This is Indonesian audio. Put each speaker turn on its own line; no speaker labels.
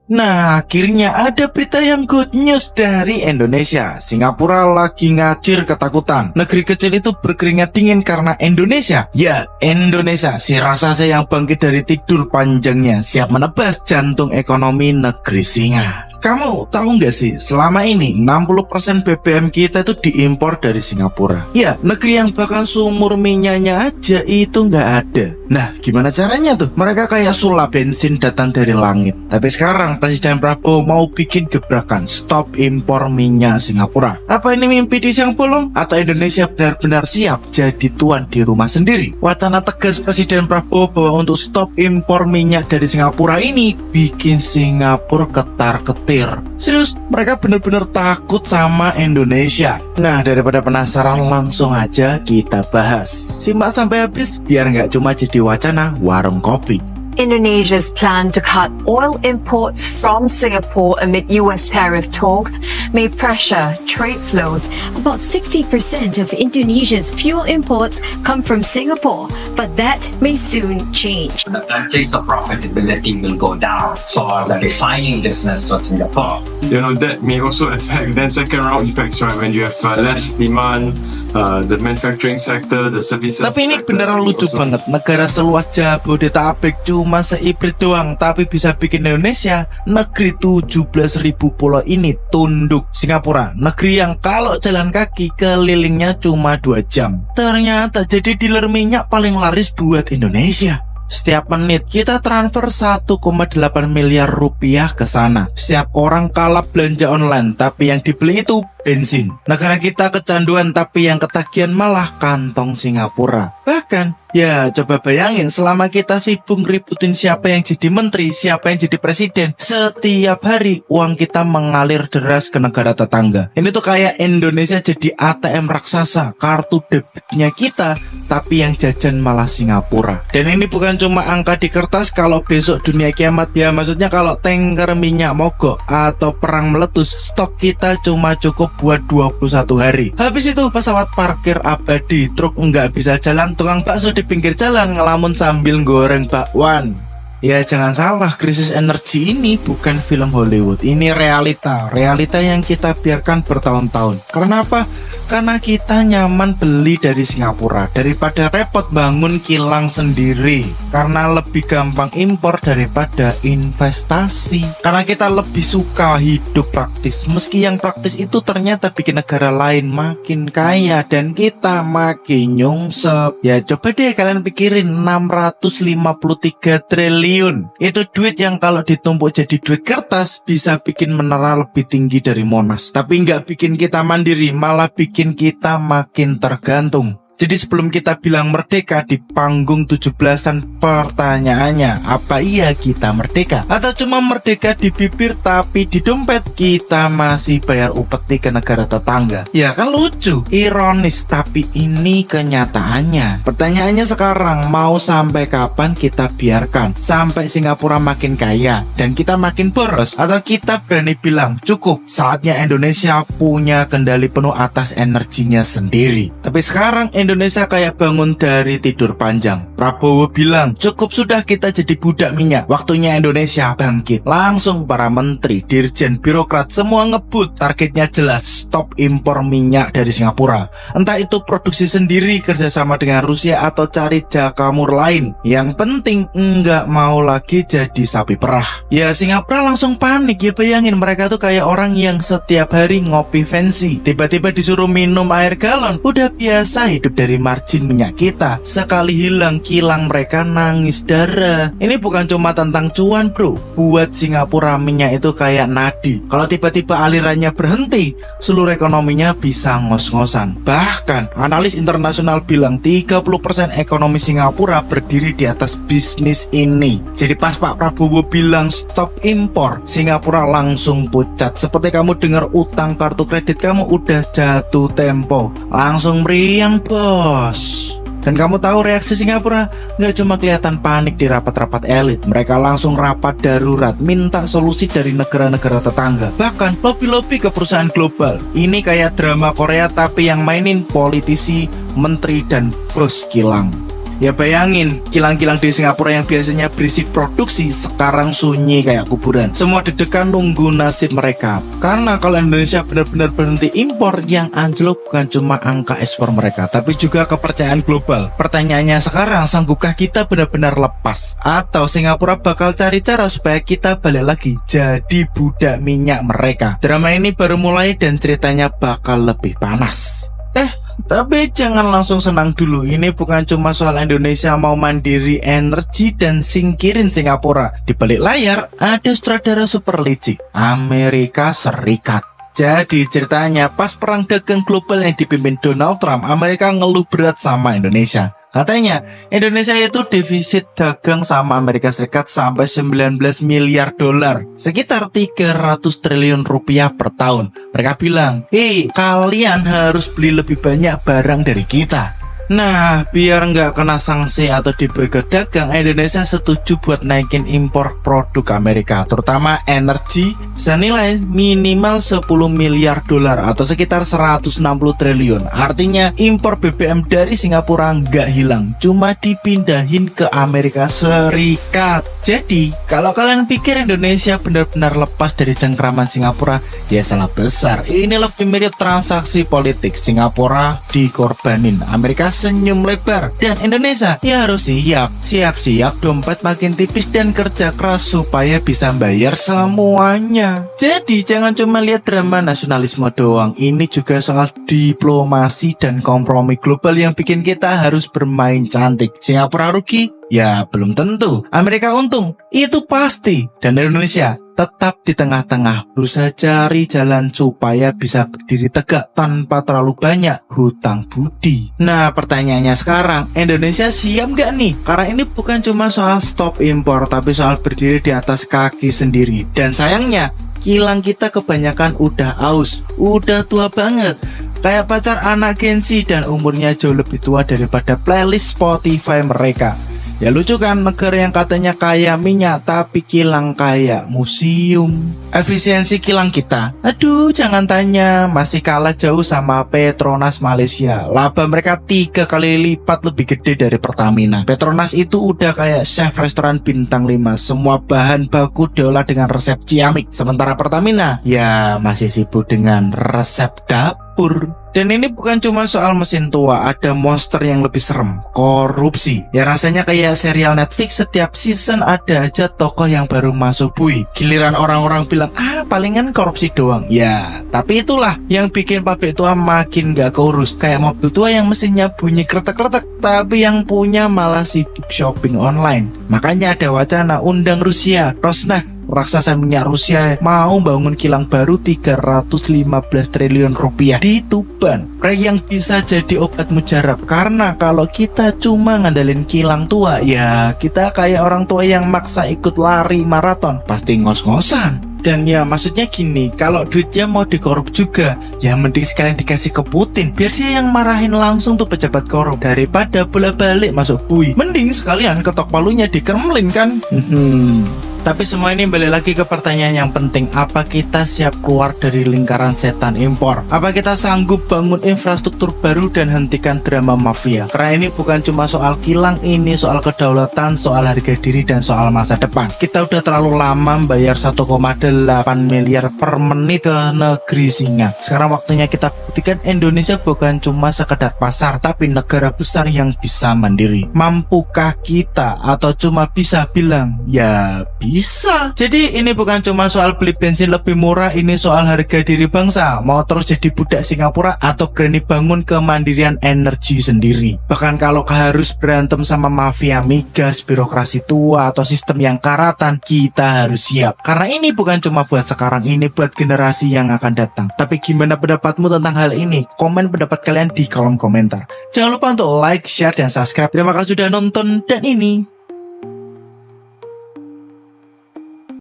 Nah, akhirnya ada berita yang good news dari Indonesia. Singapura lagi ngacir ketakutan. Negeri kecil itu berkeringat dingin karena Indonesia. Ya, Indonesia, si raksasa yang bangkit dari tidur panjangnya, siap menebas jantung ekonomi negeri singa. Kamu tahu nggak sih, selama ini 60% BBM kita itu diimpor dari Singapura. Ya, negeri yang bahkan sumur minyaknya aja itu nggak ada. Nah, gimana caranya tuh? Mereka kayak sulap bensin datang dari langit. Tapi sekarang Presiden Prabowo mau bikin gebrakan stop impor minyak Singapura. Apa ini mimpi di siang bolong? Atau Indonesia benar-benar siap jadi tuan di rumah sendiri? Wacana tegas Presiden Prabowo bahwa untuk stop impor minyak dari Singapura ini bikin Singapura ketar-ketir. Serius, mereka benar-benar takut sama Indonesia. Nah, daripada penasaran, langsung aja kita bahas. Simak sampai habis biar nggak cuma jadi wacana warung kopi.
Indonesia's plan to cut oil imports from Singapore amid US tariff talks may pressure trade flows.
About 60% of Indonesia's fuel imports come from Singapore, but that may soon change.
The country's profitability will go down for the refining business for Singapore.
That may also affect then second round effects, right? When you have less demand, the manufacturing sector, the services.
Tapi ini beneran lucu banget. Negara seluas Jabodetabek cuma seibrit doang, tapi bisa bikin Indonesia, negeri 17.000 pulau ini tunduk. Singapura, negeri yang kalau jalan kaki kelilingnya cuma 2 jam, ternyata jadi dealer minyak paling laris buat Indonesia. Setiap menit kita transfer 1,8 miliar rupiah ke sana. Setiap orang kalap belanja online, tapi yang dibeli itu bensin. Negara kita kecanduan, tapi yang ketagihan malah kantong Singapura. Bahkan, ya coba bayangin selama kita sibuk ngeributin siapa yang jadi menteri, siapa yang jadi presiden, setiap hari uang kita mengalir deras ke negara tetangga. Ini tuh kayak Indonesia jadi ATM raksasa, kartu debitnya kita, tapi yang jajan malah Singapura. Dan ini bukan cuma angka di kertas kalau besok dunia kiamat. Ya maksudnya kalau tanker minyak mogok atau perang meletus, stok kita cuma cukup buat 21 hari. Habis itu pesawat parkir abadi, truk nggak bisa jalan, tukang bakso di pinggir jalan ngelamun sambil goreng bakwan. Ya jangan salah, krisis energi ini bukan film Hollywood. Ini realita yang kita biarkan bertahun-tahun. Karena apa? Karena kita nyaman beli dari Singapura daripada repot bangun kilang sendiri. Karena lebih gampang impor daripada investasi. Karena kita lebih suka hidup praktis, meski yang praktis itu ternyata bikin negara lain makin kaya dan kita makin nyungsep. Ya coba deh kalian pikirin, 653 triliun. Itu duit yang kalau ditumpuk jadi duit kertas bisa bikin menara lebih tinggi dari Monas. Tapi nggak bikin kita mandiri, malah bikin kita makin tergantung. Jadi sebelum kita bilang merdeka di panggung 17-an, pertanyaannya, apa iya kita merdeka? Atau cuma merdeka di bibir tapi di dompet kita masih bayar upeti ke negara tetangga? Ya kan lucu, ironis, tapi ini kenyataannya. Pertanyaannya sekarang, mau sampai kapan kita biarkan sampai Singapura makin kaya dan kita makin boros? Atau kita berani bilang, cukup, saatnya Indonesia punya kendali penuh atas energinya sendiri. Tapi sekarang Indonesia kayak bangun dari tidur panjang. Prabowo bilang, cukup sudah kita jadi budak minyak, waktunya Indonesia bangkit. Langsung para menteri, dirjen, birokrat semua ngebut. Targetnya jelas, stop impor minyak dari Singapura. Entah itu produksi sendiri, kerjasama dengan Rusia, atau cari jakamur lain. Yang penting enggak mau lagi jadi sapi perah. Ya Singapura langsung panik. Ya bayangin, mereka tuh kayak orang yang setiap hari ngopi fancy, tiba-tiba disuruh minum air galon. Udah biasa hidup dari margin minyak kita. Sekali hilang kilang mereka nangis darah. Ini bukan cuma tentang cuan bro. Buat Singapura minyak itu kayak nadi. Kalau tiba-tiba alirannya berhenti, seluruh ekonominya bisa ngos-ngosan. Bahkan analis internasional bilang 30% ekonomi Singapura berdiri di atas bisnis ini. Jadi pas Pak Prabowo bilang stop impor, Singapura langsung pucat. Seperti kamu dengar utang kartu kredit kamu udah jatuh tempo, langsung meriang bos. Dan kamu tahu reaksi Singapura? Nggak cuma kelihatan panik di rapat-rapat elit, mereka langsung rapat darurat, minta solusi dari negara-negara tetangga. Bahkan lobby-lobby ke perusahaan global. Ini kayak drama Korea tapi yang mainin politisi, menteri, dan bos kilang. Ya bayangin, kilang-kilang di Singapura yang biasanya berisik produksi sekarang sunyi kayak kuburan. Semua deg-degan nunggu nasib mereka. Karena kalau Indonesia benar-benar berhenti impor, yang anjlok bukan cuma angka ekspor mereka, tapi juga kepercayaan global. Pertanyaannya sekarang, sanggupkah kita benar-benar lepas? Atau Singapura bakal cari cara supaya kita balik lagi jadi budak minyak mereka? Drama ini baru mulai dan ceritanya bakal lebih panas. Tapi jangan langsung senang dulu. Ini bukan cuma soal Indonesia mau mandiri energi dan singkirin Singapura. Di balik layar ada sutradara super licik, Amerika Serikat. Jadi ceritanya pas perang dagang global yang dipimpin Donald Trump, Amerika ngeluh berat sama Indonesia. Katanya Indonesia itu defisit dagang sama Amerika Serikat sampai 19 miliar dolar, sekitar 300 triliun rupiah per tahun. Mereka bilang, "Hei, kalian harus beli lebih banyak barang dari kita." Nah, biar nggak kena sanksi atau diboikot dagang, Indonesia setuju buat naikin impor produk Amerika, terutama energi, senilai minimal 10 miliar dolar atau sekitar 160 triliun. Artinya impor BBM dari Singapura nggak hilang, cuma dipindahin ke Amerika Serikat. Jadi, kalau kalian pikir Indonesia benar-benar lepas dari cengkraman Singapura, ya salah besar. Ini lebih mirip transaksi politik. Singapura dikorbanin, Amerika senyum lebar, dan Indonesia ya harus siap-siap dompet makin tipis dan kerja keras supaya bisa bayar semuanya. Jadi jangan cuma lihat drama nasionalisme doang, ini juga soal diplomasi dan kompromi global yang bikin kita harus bermain cantik. Singapura rugi? Ya belum tentu. Amerika untung? Itu pasti. Dan Indonesia tetap di tengah-tengah, berusaha cari jalan supaya bisa berdiri tegak tanpa terlalu banyak hutang budi. Nah pertanyaannya sekarang, Indonesia siap gak nih? Karena ini bukan cuma soal stop impor, tapi soal berdiri di atas kaki sendiri. Dan sayangnya kilang kita kebanyakan udah aus, udah tua banget, kayak pacar anak Gen Z dan umurnya jauh lebih tua daripada playlist Spotify mereka. Ya lucu kan, negara yang katanya kaya minyak tapi kilang kayak museum. Efisiensi kilang kita, aduh jangan tanya, masih kalah jauh sama Petronas Malaysia. Laba mereka 3 kali lipat lebih gede dari Pertamina. Petronas itu udah kayak chef restoran bintang 5, semua bahan baku diolah dengan resep ciamik. Sementara Pertamina ya masih sibuk dengan resep dapur. Dan ini bukan cuma soal mesin tua, ada monster yang lebih serem, korupsi. Ya rasanya kayak serial Netflix, setiap season ada aja tokoh yang baru masuk bui. Giliran orang-orang bilang, palingan korupsi doang. Ya, tapi itulah yang bikin pabrik tua makin gak keurus. Kayak mobil tua yang mesinnya bunyi kretek-kretek, tapi yang punya malah sibuk shopping online. Makanya ada wacana undang Rusia, Rosneft, raksasa minyak Rusia, mau bangun kilang baru 315 triliun rupiah di Tuban. Proyek yang bisa jadi obat mujarab, karena kalau kita cuma ngandelin kilang tua, ya kita kayak orang tua yang maksa ikut lari maraton, pasti ngos-ngosan. Dan ya maksudnya gini, kalau duitnya mau dikorup juga, ya mending sekalian dikasih ke Putin, biar dia yang marahin langsung tuh pejabat korup, daripada bolak-balik masuk bui. Mending sekalian ketok palunya di Kremlin kan. Tapi semua ini balik lagi ke pertanyaan yang penting, apa kita siap keluar dari lingkaran setan impor? Apa kita sanggup bangun infrastruktur baru dan hentikan drama mafia? Karena ini bukan cuma soal kilang, ini soal kedaulatan, soal harga diri, dan soal masa depan. Kita udah terlalu lama bayar 1,8 miliar per menit ke negeri singa. Sekarang waktunya kita buktikan Indonesia bukan cuma sekedar pasar, tapi negara besar yang bisa mandiri. Mampukah kita atau cuma bisa bilang, ya bisa. Jadi ini bukan cuma soal beli bensin lebih murah, ini soal harga diri bangsa. Mau terus jadi budak Singapura atau berani bangun kemandirian energi sendiri. Bahkan kalau harus berantem sama mafia migas, birokrasi tua, atau sistem yang karatan, kita harus siap. Karena ini bukan cuma buat sekarang, ini buat generasi yang akan datang. Tapi gimana pendapatmu tentang hal ini? Komen pendapat kalian di kolom komentar. Jangan lupa untuk like, share, dan subscribe. Terima kasih sudah nonton, dan ini